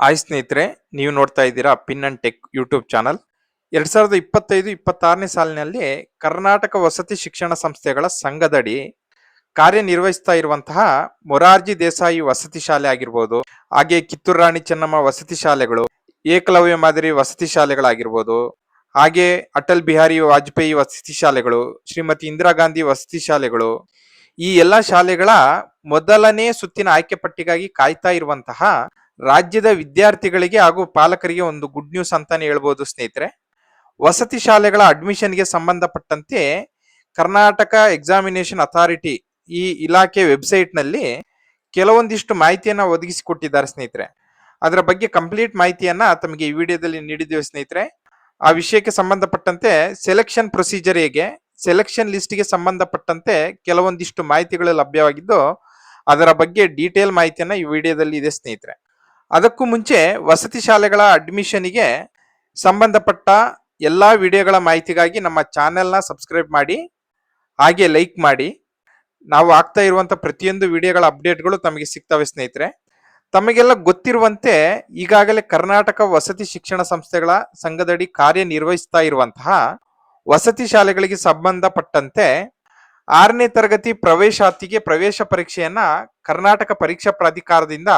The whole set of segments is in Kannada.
ಹಾಯ್ ಸ್ನೇಹಿತರೆ, ನೀವು ನೋಡ್ತಾ ಇದ್ದೀರಾ pin and tech YouTube channel. 2025-26ನೇ ಸಾಲಿನಲ್ಲಿ ಕರ್ನಾಟಕ ವಸತಿ ಶಿಕ್ಷಣ ಸಂಸ್ಥೆಗಳ ಸಂಘದಡಿ ಕಾರ್ಯನಿರ್ವಹಿಸ್ತಾ ಇರುವಂತಹ ಮೊರಾರ್ಜಿ ದೇಸಾಯಿ ವಸತಿ ಶಾಲೆ ಆಗಿರ್ಬೋದು, ಹಾಗೆ ಕಿತ್ತೂರು ರಾಣಿ ಚೆನ್ನಮ್ಮ ವಸತಿ ಶಾಲೆಗಳು, ಏಕಲವ್ಯ ಮಾದರಿ ವಸತಿ ಶಾಲೆಗಳಾಗಿರ್ಬೋದು, ಹಾಗೆ ಅಟಲ್ ಬಿಹಾರಿ ವಾಜಪೇಯಿ ವಸತಿ ಶಾಲೆಗಳು, ಶ್ರೀಮತಿ ಇಂದಿರಾ ಗಾಂಧಿ ವಸತಿ ಶಾಲೆಗಳು, ಈ ಎಲ್ಲಾ ಶಾಲೆಗಳ ಮೊದಲನೇ ಸುತ್ತಿನ ಆಯ್ಕೆ ಪಟ್ಟಿಗಾಗಿ ಕಾಯ್ತಾ ಇರುವಂತಹ ರಾಜ್ಯದ ವಿದ್ಯಾರ್ಥಿಗಳಿಗೆ ಹಾಗೂ ಪಾಲಕರಿಗೆ ಒಂದು ಗುಡ್ ನ್ಯೂಸ್ ಅಂತಾನೆ ಹೇಳ್ಬೋದು ಸ್ನೇಹಿತರೆ. ವಸತಿ ಶಾಲೆಗಳ ಅಡ್ಮಿಷನ್ಗೆ ಸಂಬಂಧಪಟ್ಟಂತೆ ಕರ್ನಾಟಕ ಎಕ್ಸಾಮಿನೇಷನ್ ಅಥಾರಿಟಿ ಈ ಇಲಾಖೆ ವೆಬ್ಸೈಟ್ ನಲ್ಲಿ ಕೆಲವೊಂದಿಷ್ಟು ಮಾಹಿತಿಯನ್ನ ಒದಗಿಸಿಕೊಟ್ಟಿದ್ದಾರೆ ಸ್ನೇಹಿತರೆ. ಅದರ ಬಗ್ಗೆ ಕಂಪ್ಲೀಟ್ ಮಾಹಿತಿಯನ್ನ ತಮಗೆ ಈ ವಿಡಿಯೋದಲ್ಲಿ ನೀಡಿದ್ದೇವೆ ಸ್ನೇಹಿತರೆ. ಆ ವಿಷಯಕ್ಕೆ ಸಂಬಂಧಪಟ್ಟಂತೆ ಸೆಲೆಕ್ಷನ್ ಪ್ರೊಸೀಜರ್ ಹೇಗೆ, ಸೆಲೆಕ್ಷನ್ ಲಿಸ್ಟ್ಗೆ ಸಂಬಂಧಪಟ್ಟಂತೆ ಕೆಲವೊಂದಿಷ್ಟು ಮಾಹಿತಿಗಳು ಲಭ್ಯವಾಗಿದ್ದು ಅದರ ಬಗ್ಗೆ ಡೀಟೇಲ್ ಮಾಹಿತಿಯನ್ನ ಈ ವಿಡಿಯೋದಲ್ಲಿ ಇದೆ ಸ್ನೇಹಿತರೆ. ಅದಕ್ಕೂ ಮುಂಚೆ ವಸತಿ ಶಾಲೆಗಳ ಅಡ್ಮಿಷನ್ಗೆ ಸಂಬಂಧಪಟ್ಟ ಎಲ್ಲಾ ವಿಡಿಯೋಗಳ ಮಾಹಿತಿಗಾಗಿ ನಮ್ಮ ಚಾನೆಲ್ನ ಸಬ್ಸ್ಕ್ರೈಬ್ ಮಾಡಿ, ಹಾಗೆ ಲೈಕ್ ಮಾಡಿ. ನಾವು ಆಗ್ತಾ ಇರುವಂತ ಪ್ರತಿಯೊಂದು ವಿಡಿಯೋಗಳ ಅಪ್ಡೇಟ್ಗಳು ತಮಗೆ ಸಿಗ್ತವೆ ಸ್ನೇಹಿತರೆ. ತಮಗೆಲ್ಲ ಗೊತ್ತಿರುವಂತೆ ಈಗಾಗಲೇ ಕರ್ನಾಟಕ ವಸತಿ ಶಿಕ್ಷಣ ಸಂಸ್ಥೆಗಳ ಸಂಘದಡಿ ಕಾರ್ಯನಿರ್ವಹಿಸ್ತಾ ಇರುವಂತಹ ವಸತಿ ಶಾಲೆಗಳಿಗೆ ಸಂಬಂಧಪಟ್ಟಂತೆ 6ನೇ ತರಗತಿ ಪ್ರವೇಶಾತಿಗೆ ಪ್ರವೇಶ ಪರೀಕ್ಷೆಯನ್ನ ಕರ್ನಾಟಕ ಪರೀಕ್ಷಾ ಪ್ರಾಧಿಕಾರದಿಂದ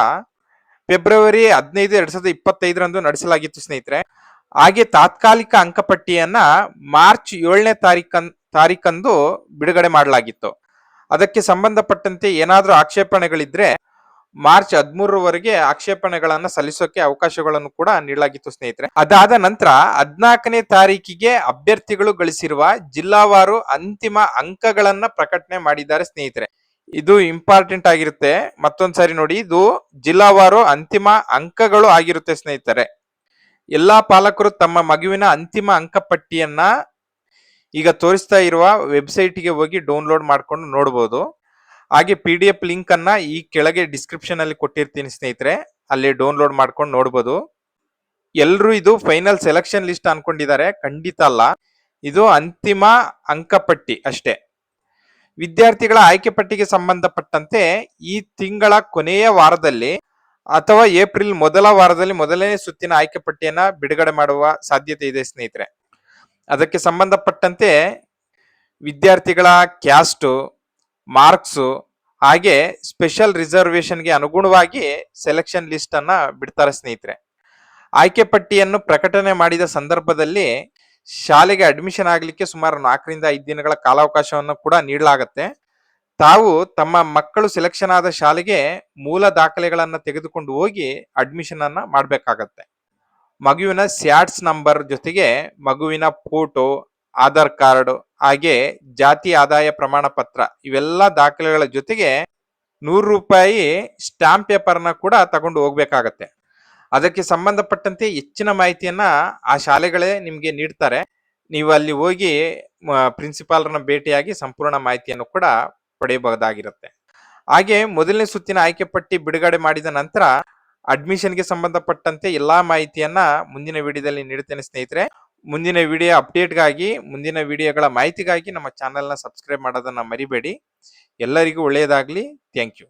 ಫೆಬ್ರವರಿ 15, 2025 ನಡೆಸಲಾಗಿತ್ತು ಸ್ನೇಹಿತರೆ. ಹಾಗೆ ತಾತ್ಕಾಲಿಕ ಅಂಕಪಟ್ಟಿಯನ್ನ ಮಾರ್ಚ್ 7ನೇ ತಾರೀಕಂದು ಬಿಡುಗಡೆ ಮಾಡಲಾಗಿತ್ತು. ಅದಕ್ಕೆ ಸಂಬಂಧಪಟ್ಟಂತೆ ಏನಾದ್ರೂ ಆಕ್ಷೇಪಣೆಗಳಿದ್ರೆ ಮಾರ್ಚ್ 13ರವರೆಗೆ ಆಕ್ಷೇಪಣೆಗಳನ್ನ ಸಲ್ಲಿಸೋಕೆ ಅವಕಾಶಗಳನ್ನು ಕೂಡ ನೀಡಲಾಗಿತ್ತು ಸ್ನೇಹಿತರೆ. ಅದಾದ ನಂತರ 14ನೇ ತಾರೀಕಿಗೆ ಅಭ್ಯರ್ಥಿಗಳು ಗಳಿಸಿರುವ ಜಿಲ್ಲಾವಾರು ಅಂತಿಮ ಅಂಕಗಳನ್ನ ಪ್ರಕಟಣೆ ಮಾಡಿದ್ದಾರೆ ಸ್ನೇಹಿತರೆ. ಇದು ಇಂಪಾರ್ಟೆಂಟ್ ಆಗಿರುತ್ತೆ. ಮತ್ತೊಂದ್ಸರಿ ನೋಡಿ, ಇದು ಜಿಲ್ಲಾವಾರು ಅಂತಿಮ ಅಂಕಗಳು ಆಗಿರುತ್ತೆ ಸ್ನೇಹಿತರೆ. ಎಲ್ಲಾ ಪಾಲಕರು ತಮ್ಮ ಮಗುವಿನ ಅಂತಿಮ ಅಂಕಪಟ್ಟಿಯನ್ನ ಈಗ ತೋರಿಸ್ತಾ ಇರುವ ವೆಬ್ಸೈಟ್ಗೆ ಹೋಗಿ ಡೌನ್ಲೋಡ್ ಮಾಡ್ಕೊಂಡು ನೋಡಬಹುದು. ಹಾಗೆ PDF ಲಿಂಕ್ ಅನ್ನ ಈ ಕೆಳಗೆ ಡಿಸ್ಕ್ರಿಪ್ಷನ್ ಅಲ್ಲಿ ಕೊಟ್ಟಿರ್ತೀನಿ ಸ್ನೇಹಿತರೆ, ಅಲ್ಲಿ ಡೌನ್ಲೋಡ್ ಮಾಡ್ಕೊಂಡು ನೋಡಬಹುದು. ಎಲ್ರು ಇದು ಫೈನಲ್ ಸೆಲೆಕ್ಷನ್ ಲಿಸ್ಟ್ ಅನ್ಕೊಂಡಿದ್ದಾರೆ, ಖಂಡಿತ ಅಲ್ಲ. ಇದು ಅಂತಿಮ ಅಂಕಪಟ್ಟಿ ಅಷ್ಟೇ. ವಿದ್ಯಾರ್ಥಿಗಳ ಆಯ್ಕೆ ಪಟ್ಟಿಗೆ ಸಂಬಂಧಪಟ್ಟಂತೆ ಈ ತಿಂಗಳ ಕೊನೆಯ ವಾರದಲ್ಲಿ ಅಥವಾ ಏಪ್ರಿಲ್ ಮೊದಲ ವಾರದಲ್ಲಿ ಮೊದಲನೇ ಸುತ್ತಿನ ಆಯ್ಕೆ ಪಟ್ಟಿಯನ್ನ ಬಿಡುಗಡೆ ಮಾಡುವ ಸಾಧ್ಯತೆ ಇದೆ ಸ್ನೇಹಿತರೆ. ಅದಕ್ಕೆ ಸಂಬಂಧಪಟ್ಟಂತೆ ವಿದ್ಯಾರ್ಥಿಗಳ ಕ್ಯಾಸ್ಟ್, ಮಾರ್ಕ್ಸ್ ಹಾಗೆ ಸ್ಪೆಷಲ್ ರಿಸರ್ವೇಶನ್ಗೆ ಅನುಗುಣವಾಗಿ ಸೆಲೆಕ್ಷನ್ ಲಿಸ್ಟ್ ಅನ್ನ ಬಿಡ್ತಾರೆ ಸ್ನೇಹಿತರೆ. ಆಯ್ಕೆ ಪಟ್ಟಿಯನ್ನು ಪ್ರಕಟಣೆ ಮಾಡಿದ ಸಂದರ್ಭದಲ್ಲಿ ಶಾಲೆಗೆ ಅಡ್ಮಿಷನ್ ಆಗ್ಲಿಕ್ಕೆ ಸುಮಾರು 4ರಿಂದ 5 ದಿನಗಳ ಕಾಲಾವಕಾಶವನ್ನು ಕೂಡ ನೀಡಲಾಗುತ್ತೆ. ತಾವು ತಮ್ಮ ಮಕ್ಕಳು ಸೆಲೆಕ್ಷನ್ ಆದ ಶಾಲೆಗೆ ಮೂಲ ದಾಖಲೆಗಳನ್ನ ತೆಗೆದುಕೊಂಡು ಹೋಗಿ ಅಡ್ಮಿಷನ್ ಅನ್ನ ಮಾಡ್ಬೇಕಾಗತ್ತೆ. ಮಗುವಿನ ಸ್ಯಾಟ್ಸ್ ನಂಬರ್ ಜೊತೆಗೆ ಮಗುವಿನ ಫೋಟೋ, ಆಧಾರ್ ಕಾರ್ಡ್ ಹಾಗೆ ಜಾತಿ ಆದಾಯ ಪ್ರಮಾಣ ಪತ್ರ ಇವೆಲ್ಲ ದಾಖಲೆಗಳ ಜೊತೆಗೆ ₹100 ಸ್ಟಾಂಪ್ ಪೇಪರ್ನ ಕೂಡ ತಗೊಂಡು ಹೋಗ್ಬೇಕಾಗತ್ತೆ. ಅದಕ್ಕೆ ಸಂಬಂಧಪಟ್ಟಂತೆ ಹೆಚ್ಚಿನ ಮಾಹಿತಿಯನ್ನ ಆ ಶಾಲೆಗಳೇ ನಿಮ್ಗೆ ನೀಡ್ತಾರೆ. ನೀವು ಅಲ್ಲಿ ಹೋಗಿ ಪ್ರಿನ್ಸಿಪಾಲ್ರನ್ನ ಭೇಟಿಯಾಗಿ ಸಂಪೂರ್ಣ ಮಾಹಿತಿಯನ್ನು ಕೂಡ ಪಡೆಯಬಹುದಾಗಿರುತ್ತೆ. ಹಾಗೆ ಮೊದಲನೇ ಸುತ್ತಿನ ಆಯ್ಕೆ ಪಟ್ಟಿ ಬಿಡುಗಡೆ ಮಾಡಿದ ನಂತರ ಅಡ್ಮಿಷನ್ಗೆ ಸಂಬಂಧಪಟ್ಟಂತೆ ಎಲ್ಲಾ ಮಾಹಿತಿಯನ್ನ ಮುಂದಿನ ವಿಡಿಯೋದಲ್ಲಿ ನೀಡುತ್ತೇನೆ ಸ್ನೇಹಿತರೆ. ಮುಂದಿನ ವಿಡಿಯೋ ಅಪ್ಡೇಟ್ಗಾಗಿ, ಮುಂದಿನ ವಿಡಿಯೋಗಳ ಮಾಹಿತಿಗಾಗಿ ನಮ್ಮ ಚಾನೆಲ್ನ ಸಬ್ಸ್ಕ್ರೈಬ್ ಮಾಡೋದನ್ನ ಮರಿಬೇಡಿ. ಎಲ್ಲರಿಗೂ ಒಳ್ಳೆಯದಾಗ್ಲಿ. Thank you.